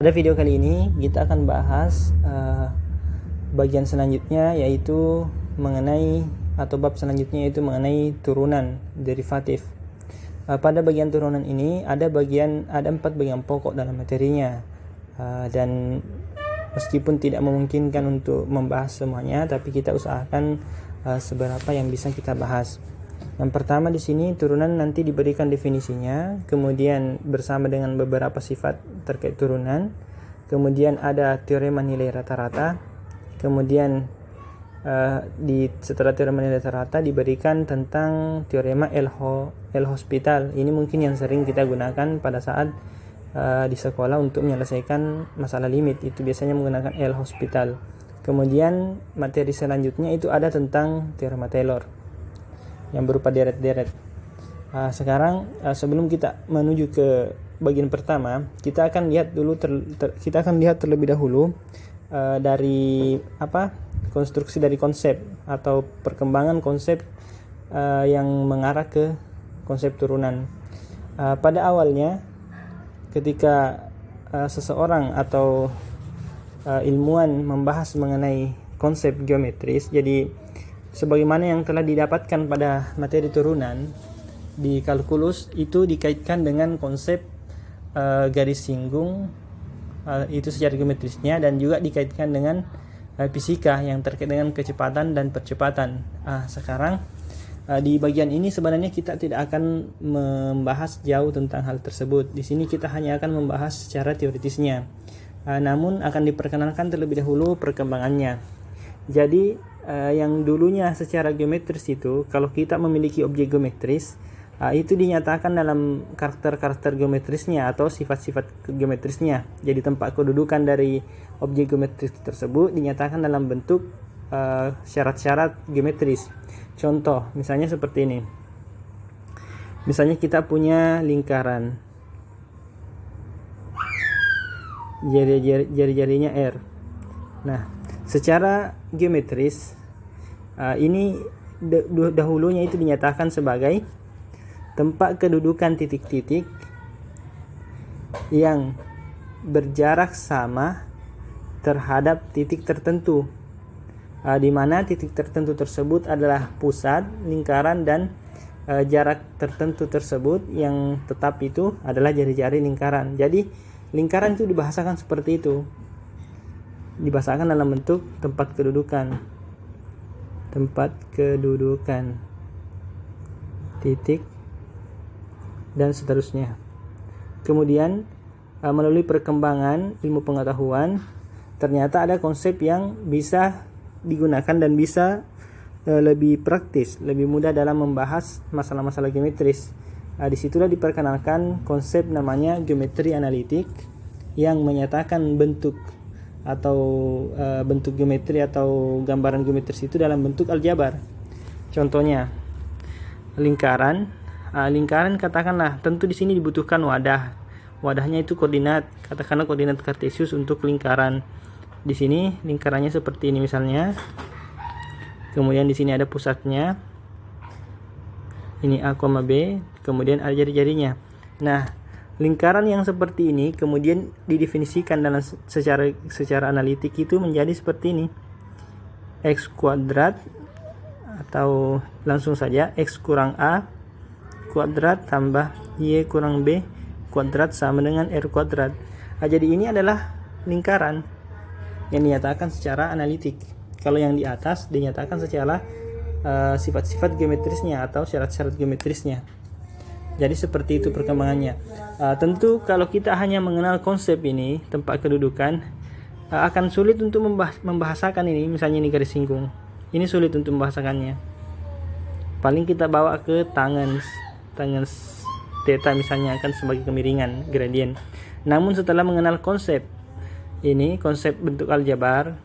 Pada video kali ini kita akan bahas bagian selanjutnya, yaitu mengenai atau bab selanjutnya yaitu mengenai turunan derivatif. Pada bagian turunan ini ada 4 bagian pokok dalam materinya, dan meskipun tidak memungkinkan untuk membahas semuanya, tapi kita usahakan seberapa yang bisa kita bahas. Yang pertama di sini turunan nanti diberikan definisinya, kemudian bersama dengan beberapa sifat terkait turunan, kemudian ada teorema nilai rata-rata, kemudian setelah teorema nilai rata-rata diberikan tentang teorema L-Hospital. Ini mungkin yang sering kita gunakan pada saat di sekolah untuk menyelesaikan masalah limit, itu biasanya menggunakan L-Hospital. Kemudian materi selanjutnya itu ada tentang teorema Taylor yang berupa deret-deret. Sekarang sebelum kita menuju ke bagian pertama, kita akan lihat dulu terlebih dahulu dari konstruksi dari konsep atau perkembangan konsep yang mengarah ke konsep turunan. Pada awalnya ketika seseorang atau ilmuwan membahas mengenai konsep geometris, jadi sebagaimana yang telah didapatkan pada materi turunan di kalkulus itu dikaitkan dengan konsep garis singgung, itu secara geometrisnya, dan juga dikaitkan dengan fisika yang terkait dengan kecepatan dan percepatan. Sekarang di bagian ini sebenarnya kita tidak akan membahas jauh tentang hal tersebut. Di sini kita hanya akan membahas secara teoritisnya, namun akan diperkenalkan terlebih dahulu perkembangannya. Jadi yang dulunya secara geometris itu, kalau kita memiliki objek geometris, itu dinyatakan dalam karakter-karakter geometrisnya atau sifat-sifat geometrisnya. Jadi tempat kedudukan dari objek geometris tersebut dinyatakan dalam bentuk syarat-syarat geometris. Contoh misalnya seperti ini. Misalnya kita punya lingkaran, jari-jarinya R. Nah, secara geometris ini dahulunya itu dinyatakan sebagai tempat kedudukan titik-titik yang berjarak sama terhadap titik tertentu, di mana titik tertentu tersebut adalah pusat lingkaran, dan jarak tertentu tersebut yang tetap itu adalah jari-jari lingkaran. Jadi lingkaran itu dibahasakan seperti itu, dibahasakan dalam bentuk tempat kedudukan titik dan seterusnya. Kemudian melalui perkembangan ilmu pengetahuan, ternyata ada konsep yang bisa digunakan dan bisa lebih praktis, lebih mudah dalam membahas masalah-masalah geometris. Disitulah diperkenalkan konsep namanya geometri analitik, yang menyatakan bentuk geometri atau gambaran geometris itu dalam bentuk aljabar. Contohnya lingkaran katakanlah, tentu di sini dibutuhkan wadahnya itu koordinat, katakanlah koordinat kartesius untuk lingkaran. Di sini lingkarannya seperti ini misalnya, kemudian di sini ada pusatnya, ini A, B, kemudian ada jari-jarinya. Nah, lingkaran yang seperti ini kemudian didefinisikan dalam secara analitik itu menjadi seperti ini. X kuadrat, atau langsung saja X kurang A kuadrat tambah Y kurang B kuadrat sama dengan R kuadrat. Jadi ini adalah lingkaran yang dinyatakan secara analitik. Kalau yang di atas dinyatakan secara sifat-sifat geometrisnya atau syarat-syarat geometrisnya. Jadi seperti itu perkembangannya. Tentu kalau kita hanya mengenal konsep ini, tempat kedudukan, akan sulit untuk membahasakan ini. Misalnya ini garis singgung, ini sulit untuk membahasakannya. Paling kita bawa ke tangan theta misalnya, akan sebagai kemiringan gradien. Namun setelah mengenal konsep ini, konsep bentuk aljabar,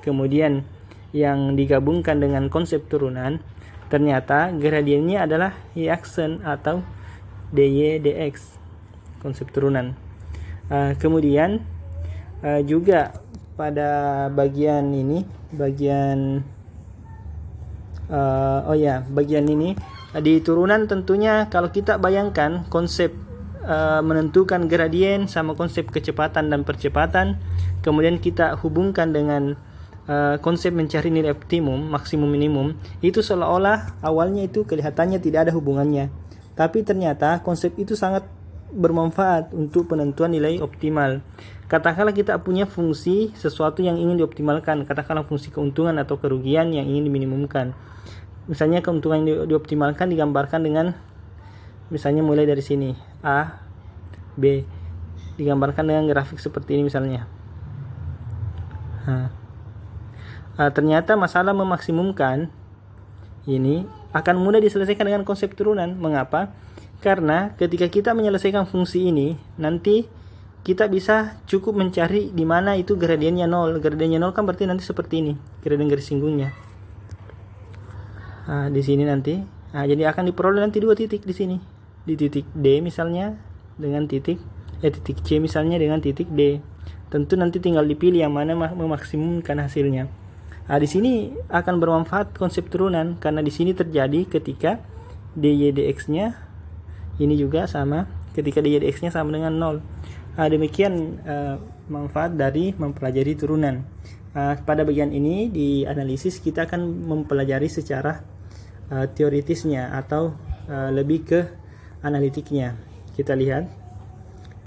kemudian yang digabungkan dengan konsep turunan, ternyata gradiennya adalah y-aksen atau dy dx, konsep turunan. Kemudian juga pada bagian ini, bagian ini di turunan, tentunya kalau kita bayangkan konsep menentukan gradien sama konsep kecepatan dan percepatan, kemudian kita hubungkan dengan konsep mencari nilai optimum, maksimum, minimum, itu seolah-olah awalnya itu kelihatannya tidak ada hubungannya. Tapi ternyata konsep itu sangat bermanfaat untuk penentuan nilai optimal. Katakanlah kita punya fungsi sesuatu yang ingin dioptimalkan, katakanlah fungsi keuntungan atau kerugian yang ingin diminimumkan. Misalnya keuntungan yang dioptimalkan digambarkan dengan, misalnya mulai dari sini, A, B, digambarkan dengan grafik seperti ini misalnya. Ternyata masalah memaksimumkan ini akan mudah diselesaikan dengan konsep turunan. Mengapa? Karena ketika kita menyelesaikan fungsi ini, nanti kita bisa cukup mencari di mana itu gradiennya 0. Gradiennya 0 kan berarti nanti seperti ini, gradien garis singgungnya. Di sini nanti, jadi akan diperoleh nanti 2 titik di sini. Di titik D misalnya dengan titik C misalnya dengan titik D. Tentu nanti tinggal dipilih yang mana memaksimumkan hasilnya. Di sini akan bermanfaat konsep turunan karena di sini terjadi ketika dy dx-nya ini juga sama, ketika dy dx-nya sama dengan 0. Demikian manfaat dari mempelajari turunan. Pada bagian ini di analisis kita akan mempelajari secara teoritisnya atau lebih ke analitiknya. Kita lihat,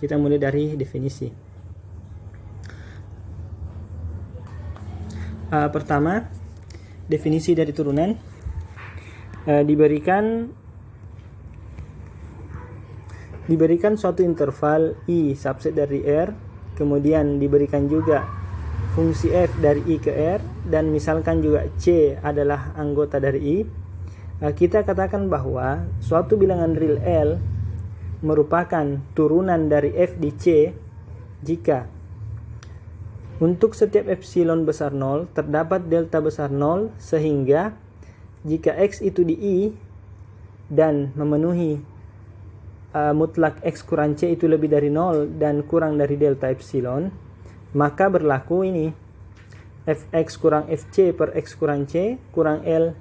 kita mulai dari definisi. Pertama, definisi dari turunan diberikan suatu interval I subset dari R, kemudian diberikan juga fungsi f dari I ke R, dan misalkan juga C adalah anggota dari I. Kita katakan bahwa suatu bilangan real L merupakan turunan dari f di C jika untuk setiap epsilon besar 0 terdapat delta besar 0, sehingga jika X itu di I dan memenuhi mutlak X kurang C itu lebih dari 0 dan kurang dari delta epsilon, maka berlaku ini Fx kurang Fc per X kurang C kurang L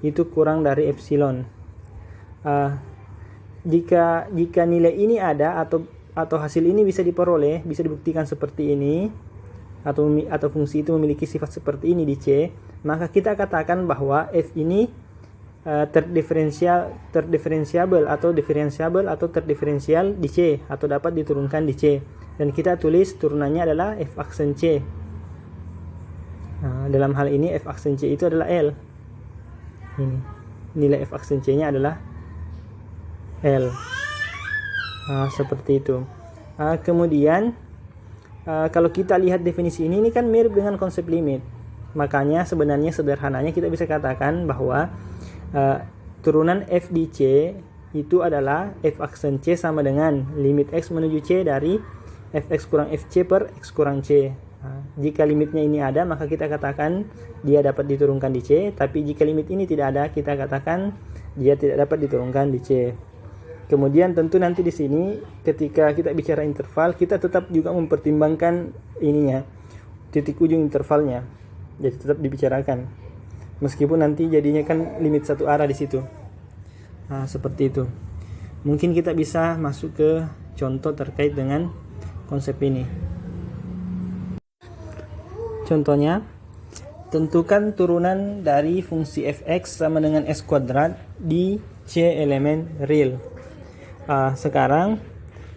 itu kurang dari epsilon. Jika nilai ini ada atau hasil ini bisa diperoleh, bisa dibuktikan seperti ini, atau fungsi itu memiliki sifat seperti ini di C, maka kita katakan bahwa f ini terdiferensiabel atau terdiferensial di C atau dapat diturunkan di C, dan kita tulis turunannya adalah f aksen C. Dalam hal ini f aksen C itu adalah L. Ini nilai f aksen C nya adalah L. Seperti itu. Kemudian kalau kita lihat definisi ini kan mirip dengan konsep limit. Makanya sebenarnya sederhananya kita bisa katakan bahwa turunan f di C itu adalah f aksen C sama dengan limit X menuju C dari fx kurang fc per X kurang C. Jika limitnya ini ada, maka kita katakan dia dapat diturunkan di C. Tapi jika limit ini tidak ada, kita katakan dia tidak dapat diturunkan di C. Kemudian tentu nanti di sini ketika kita bicara interval, kita tetap juga mempertimbangkan ininya, titik ujung intervalnya. Jadi tetap dibicarakan. Meskipun nanti jadinya kan limit satu arah di situ. Seperti itu. Mungkin kita bisa masuk ke contoh terkait dengan konsep ini. Contohnya, tentukan turunan dari fungsi fx sama dengan s kuadrat di C elemen real. Sekarang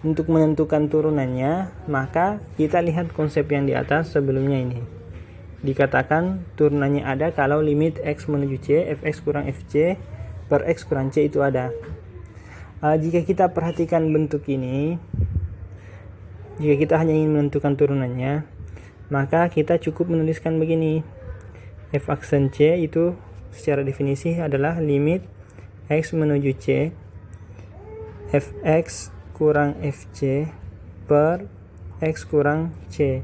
untuk menentukan turunannya, maka kita lihat konsep yang di atas sebelumnya ini. Dikatakan turunannya ada kalau limit X menuju C, fx kurang fc per X kurang C itu ada. Jika kita perhatikan bentuk ini, jika kita hanya ingin menentukan turunannya, maka kita cukup menuliskan begini. F aksen C itu secara definisi adalah limit X menuju C fx kurang fc per X kurang C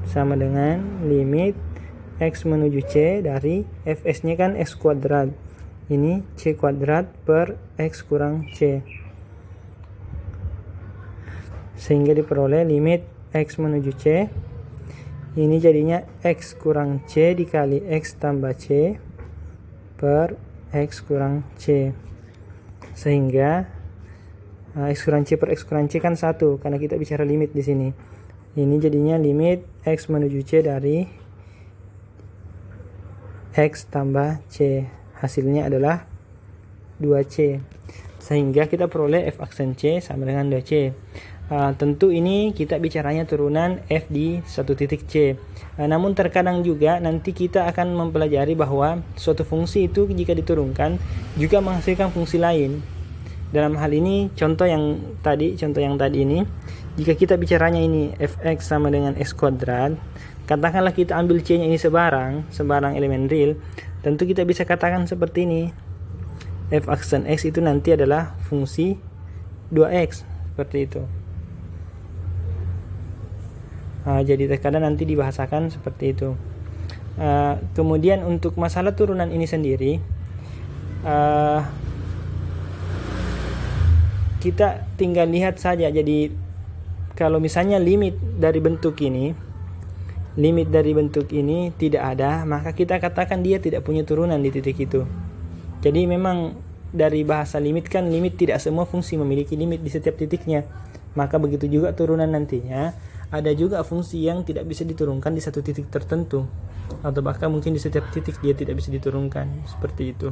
sama dengan limit X menuju C dari fs nya kan X kuadrat, ini C kuadrat per X kurang C, sehingga diperoleh limit X menuju C ini jadinya X kurang C dikali X tambah C per X kurang C, sehingga X kurang C per X kurang C kan 1, karena kita bicara limit di sini. Ini jadinya limit X menuju C dari X tambah C. Hasilnya adalah 2C. Sehingga kita peroleh F aksen C sama dengan 2C. Tentu ini kita bicaranya turunan F di satu titik C. Namun terkadang juga nanti kita akan mempelajari bahwa suatu fungsi itu jika diturunkan juga menghasilkan fungsi lain. Dalam hal ini contoh yang tadi ini, jika kita bicaranya ini fx sama dengan x kuadrat, katakanlah kita ambil c-nya ini sebarang elemen real, tentu kita bisa katakan seperti ini. F aksen x itu nanti adalah fungsi 2x, seperti itu. Jadi terkadang nanti dibahasakan seperti itu. Kemudian untuk masalah turunan ini sendiri, kita tinggal lihat saja. Jadi kalau misalnya limit dari bentuk ini tidak ada, maka kita katakan dia tidak punya turunan di titik itu. Jadi memang dari bahasa limit kan, limit tidak semua fungsi memiliki limit di setiap titiknya. Maka begitu juga turunan nantinya, ada juga fungsi yang tidak bisa diturunkan di satu titik tertentu, atau bahkan mungkin di setiap titik dia tidak bisa diturunkan, seperti itu.